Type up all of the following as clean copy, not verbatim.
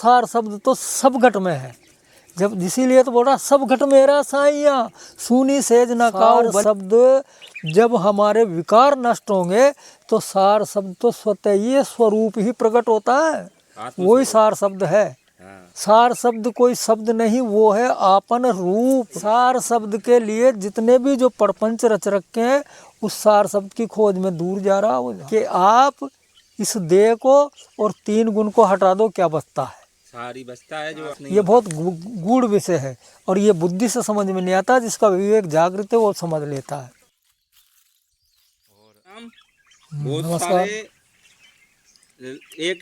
सार शब्द तो सब घट में है, जब इसीलिए तो बोल रहा सब घट मेरा साइया सुनी सेज न काऊ। शब्द जब हमारे विकार नष्ट होंगे तो सार शब्द तो स्वतः ही स्वरूप ही प्रकट होता है, वही सार शब्द है। सार शब्द कोई शब्द नहीं, वो है आपन रूप। सार शब्द के लिए जितने भी जो प्रपंच रच रखे हैं उस सार शब्द की खोज में दूर जा रहा हो कि आप इस देह को और 3 गुण को हटा दो, क्या बचता है? सारी बचता है जो ये बहुत गूढ़ विषय है और ये बुद्धि से समझ में नहीं आता, जिसका विवेक जागृत है वो समझ लेता है। बहुत सारे एक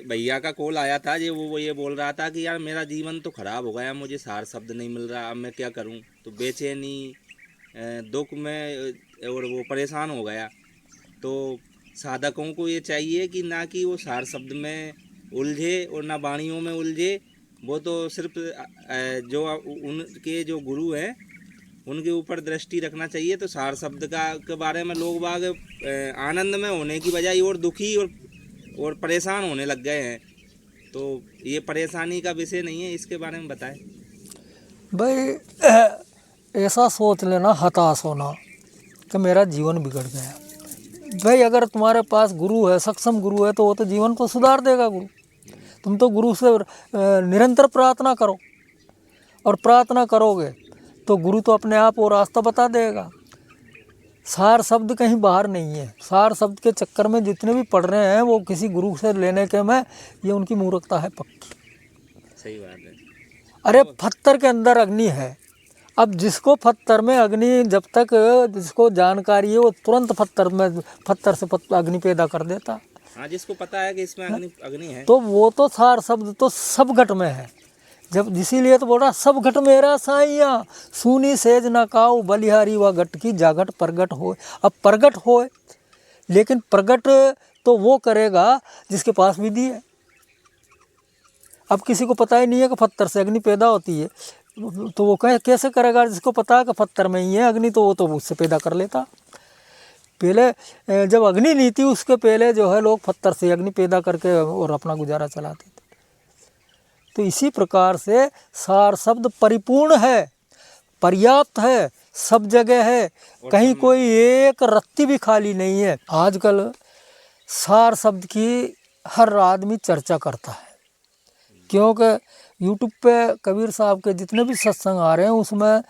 भैया का कॉल आया था जो वो ये बोल रहा था कि यार मेरा जीवन तो खराब हो गया, मुझे सार शब्द नहीं मिल रहा, अब मैं क्या करूं। तो बेचैनी दुख में और वो परेशान हो गया। तो साधकों को ये चाहिए कि ना कि वो सार शब्द में उलझे और ना वाणियों में उलझे, वो तो सिर्फ जो उनके जो गुरु हैं उनके ऊपर दृष्टि रखना चाहिए। तो सार शब्द के बारे में लोग बाग आनंद में होने की बजाय और दुखी और परेशान होने लग गए हैं। तो ये परेशानी का विषय नहीं है, इसके बारे में बताएं। भाई ऐसा सोच लेना हताश होना कि मेरा जीवन बिगड़ गया। भाई अगर तुम्हारे पास गुरु है, सक्षम गुरु है, तो वो तो जीवन को सुधार देगा गुरु। तुम तो गुरु से निरंतर प्रार्थना करो और प्रार्थना करोगे तो गुरु तो अपने आप वो रास्ता बता देगा। सार शब्द कहीं बाहर नहीं है। सार शब्द के चक्कर में जितने भी पढ़ रहे हैं वो किसी गुरु से लेने के में ये उनकी मूर्खता है पक्की। सही बात है। अरे पत्थर के अंदर अग्नि है, अब जिसको पत्थर में अग्नि जब तक जिसको जानकारी है वो तुरंत पत्थर से अग्नि पैदा कर देता। हाँ, जिसको पता है कि इसमें अग्नि है, तो वो तो सार शब्द तो सब घट में है। जब इसीलिए तो बोल रहा सब घट मेरा साइया सुनी सेज न काऊ बलिहारी व घट की जागट प्रगट हो। अब प्रगट हो, लेकिन प्रगट तो वो करेगा जिसके पास विधि है। अब किसी को पता ही नहीं है कि पत्थर से अग्नि पैदा होती है, तो वो कैसे करेगा? जिसको पता है कि पत्थर में ही है अग्नि तो वो तो उससे पैदा कर लेता। पहले जब अग्नि नहीं थी उसके पहले जो है लोग पत्थर से अग्नि पैदा करके और अपना गुजारा चलाते थे। तो इसी प्रकार से सार शब्द परिपूर्ण है, पर्याप्त है, सब जगह है, कहीं कोई एक रत्ती भी खाली नहीं है। आजकल सार शब्द की हर आदमी चर्चा करता है, क्योंकि यूट्यूब पे कबीर साहब के जितने भी सत्संग आ रहे हैं उसमें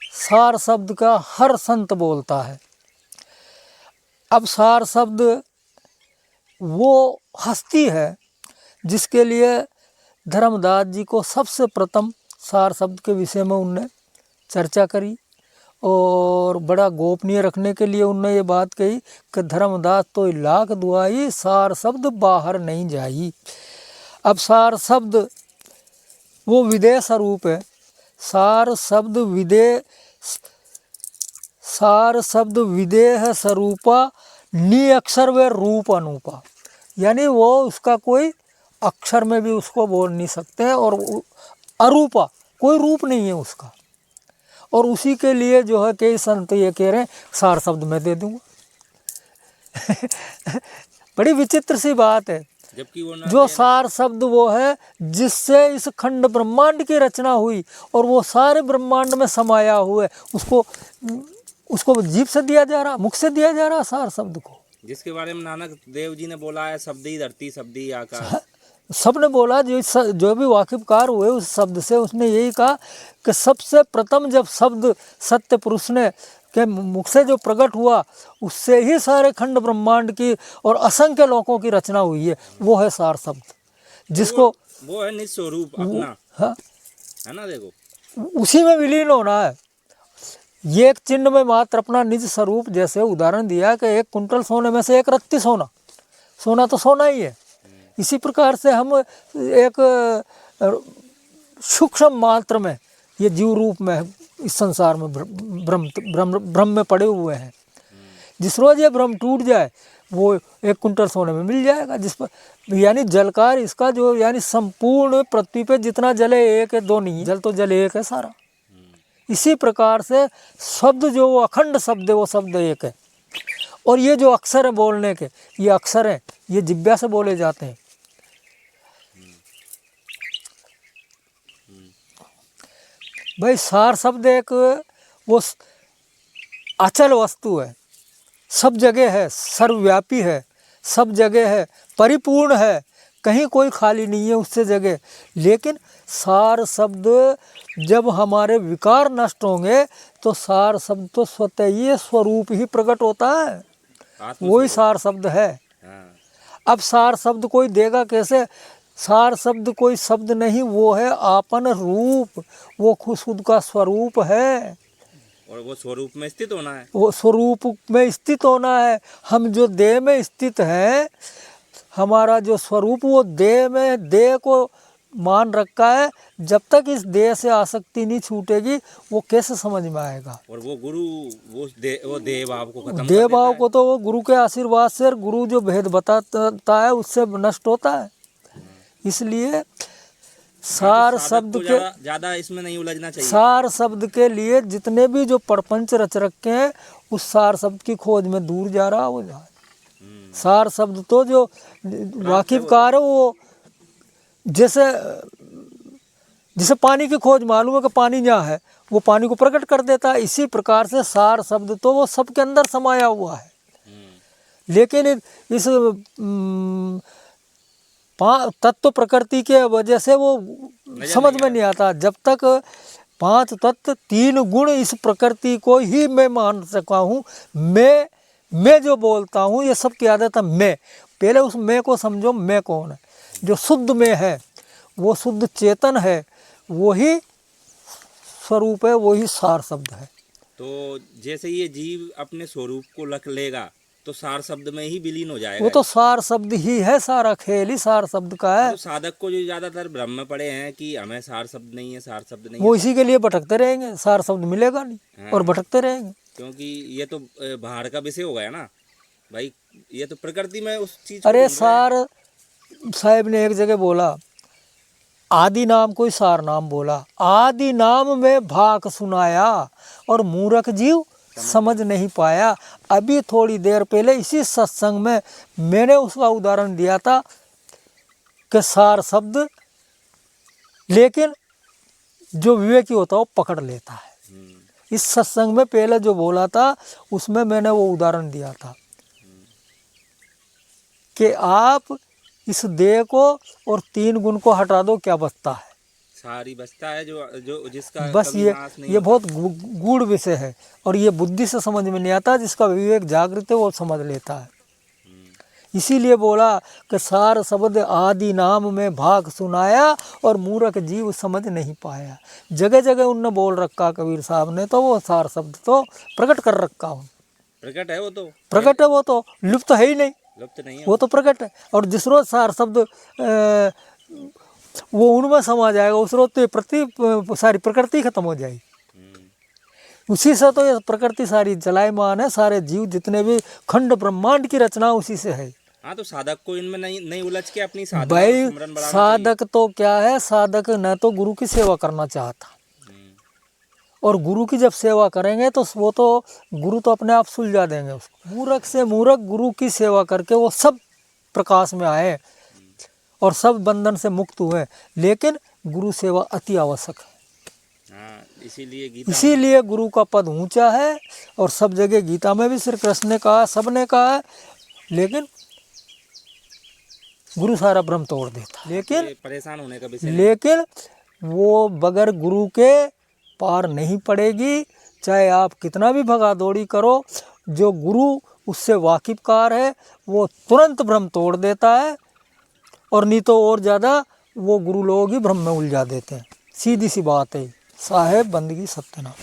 सार शब्द का हर संत बोलता है। अब सार शब्द वो हस्ती है जिसके लिए धर्मदास जी को सबसे प्रथम सार शब्द के विषय में उनने चर्चा करी और बड़ा गोपनीय रखने के लिए उनने ये बात कही कि धर्मदास तो लाख दुआई सार शब्द बाहर नहीं जाई। अब सार शब्द वो विदेह स्वरूप है। सार शब्द विदेह स्वरूपा नी अक्षर व रूप अनूपा, यानी वो उसका कोई अक्षर में भी उसको बोल नहीं सकते हैं और अरूपा कोई रूप नहीं है उसका। और उसी के लिए जो है कई संत ये कह रहे हैं सार शब्द मैं दे दूंगा। बड़ी विचित्र सी बात है। जबकि वो जो सार शब्द वो है जिससे इस खंड ब्रह्मांड की रचना हुई और वो सारे ब्रह्मांड में समाया हुआ है, उसको जीभ से दिया जा रहा, मुख से दिया जा रहा सार शब्द को, जिसके बारे में नानक देव जी ने बोला है शब्द ही धरती शब्द ही आकाश। सब ने बोला जो भी वाकिफकार हुए उस शब्द से उसने यही कहा कि सबसे प्रथम जब शब्द सत्य पुरुष ने के मुख से जो प्रकट हुआ उससे ही सारे खंड ब्रह्मांड की और असंख्य लोकों की रचना हुई है, वो है सार शब्द, जिसको वो है निज स्वरूप अपना। हाँ, है ना, देखो उसी में विलीन होना है। ये एक चिन्ह में मात्र अपना निज स्वरूप, जैसे उदाहरण दिया कि 1 कुंटल सोने में से 1 रत्ती सोना, सोना तो सोना ही है। इसी प्रकार से हम एक सूक्ष्म मात्र में ये जीव रूप में इस संसार में ब्रह्म में पड़े हुए हैं। जिस रोज ये ब्रह्म टूट जाए वो 1 कुंटल सोने में मिल जाएगा, जिस पर यानी जलकार इसका जो यानी संपूर्ण पृथ्वी पे जितना जल है 1 है, 2 नहीं, जल तो जल 1 है सारा। इसी प्रकार से शब्द जो वो अखंड शब्द है वो शब्द 1 है। और ये जो अक्षर है बोलने के, ये अक्षर हैं, ये जिब्या से बोले जाते हैं। भाई सार शब्द एक वो अचल वस्तु है, सब जगह है, सर्वव्यापी है, सब जगह है, परिपूर्ण है, कहीं कोई खाली नहीं है उससे जगह। लेकिन सार शब्द जब हमारे विकार नष्ट होंगे तो सार शब्द तो स्वतः ही स्वरूप ही प्रकट होता है, वही सार शब्द है। हाँ। अब सार शब्द कोई देगा कैसे? सार शब्द कोई शब्द नहीं, वो है आपन रूप, वो खुद का स्वरूप है, और वो स्वरूप में स्थित होना है। वो स्वरूप में स्थित होना है। हम जो देह में स्थित हैं, हमारा जो स्वरूप वो देह में, देह को मान रखा है। जब तक इस देह से आसक्ति नहीं छूटेगी वो कैसे समझ में आएगा? और वो गुरु वो देह भाव को खत्म कर देह देता भाव है। को तो वो गुरु के आशीर्वाद से, और गुरु जो भेद बताता है उससे नष्ट होता है। इसलिए सार शब्द के ज्यादा इसमें नहीं उलझना चाहिए। सार शब्द के लिए जितने भी जो प्रपंच रच रखे हैं उस सार शब्द की खोज में दूर जा रहा हो जाए। सार शब्द तो जो वाकिफकार है वो जैसे पानी की खोज मालूम है कि पानी यहाँ है, वो पानी को प्रकट कर देता है। इसी प्रकार से सार शब्द तो वो सबके अंदर समाया हुआ है। लेकिन इस तत्व प्रकृति के वजह से वो समझ में नहीं आता। जब तक 5 तत्व 3 गुण इस प्रकृति को ही मैं मान सका हूँ, मैं जो बोलता हूँ ये सब की आदत है। मैं पहले उस मैं को समझो, मैं कौन है? जो शुद्ध में है, वो शुद्ध चेतन है, वही स्वरूप है, वही सार शब्द है। तो जैसे ये जीव अपने स्वरूप को रख लेगा तो सार शब्द में ही विलीन हो जाएगा। वो तो सार शब्द ही है, सारा खेल ही सार शब्द का है। तो साधक को जो ज्यादातर भ्रम में पड़े हैं कि हमें सार शब्द नहीं है, सार शब्द नहीं वो है, इसी के लिए भटकते रहेंगे, सार शब्द मिलेगा नहीं और भटकते रहेंगे। क्योंकि ये तो बाहर का विषय हो गया ना भाई, ये तो प्रकृति में उस चीज। अरे सार साहब ने एक जगह बोला, आदि नाम कोई सार नाम बोला, आदि नाम में भाग सुनाया और मूर्ख जीव समझ नहीं पाया। अभी थोड़ी देर पहले इसी सत्संग में मैंने उसका उदाहरण दिया था कि सार शब्द, लेकिन जो विवेकी होता है वो पकड़ लेता है। इस सत्संग में पहले जो बोला था उसमें मैंने वो उदाहरण दिया था कि आप इस देह को और 3 गुण को हटा दो, क्या बचता है? सारी बचता है जो जिसका बस कभी नाश नहीं ये होता। बहुत गूढ़ विषय है और ये बुद्धि से समझ में नहीं आता। जिसका विवेक जागृत है वो समझ लेता है। इसीलिए बोला कि सार शब्द आदि नाम में भाग सुनाया और मूर्ख जीव समझ नहीं पाया। जगह जगह उनने बोल रखा कबीर साहब ने, तो वो सार शब्द तो प्रकट कर रखा हूँ। प्रकट है वो तो, प्रकट है वो तो, लुप्त है ही नहीं, लुप्त नहीं है वो तो प्रकट है। और जिस रोज सार शब्द वो उनमें समा जाएगा उस रोज तो सारी प्रकृति खत्म हो जाएगी। उसी से तो ये प्रकृति सारी चलायमान है, सारे जीव जितने भी खंड ब्रह्मांड की रचना उसी से है। हाँ, तो साधक को इनमें नहीं उलझ के अपनी साधना भाई और सिमरन बढ़ाना साधक तो क्या है, साधक न तो गुरु की सेवा करना चाहता, और गुरु की जब सेवा करेंगे तो वो तो गुरु तो अपने आप सुलझा देंगे उसको। मूर्ख से मूर्ख गुरु की सेवा करके वो सब प्रकाश में आए और सब बंधन से मुक्त हुए। लेकिन गुरु सेवा अति आवश्यक है। हाँ, इसीलिए गुरु का पद ऊंचा है और सब जगह गीता में भी श्री कृष्ण ने कहा, सब ने कहा है। लेकिन गुरु सारा भ्रम तोड़ देता। लेकिन परेशान होने का विषय लेकिन वो बगैर गुरु के पार नहीं पड़ेगी। चाहे आप कितना भी भगा दौड़ी करो, जो गुरु उससे वाकिफकार है वो तुरंत भ्रम तोड़ देता है, और नहीं तो और ज़्यादा वो गुरु लोग ही भ्रम में उलझा देते हैं। सीधी सी बात है। साहेब बंदगी सत्यनाम।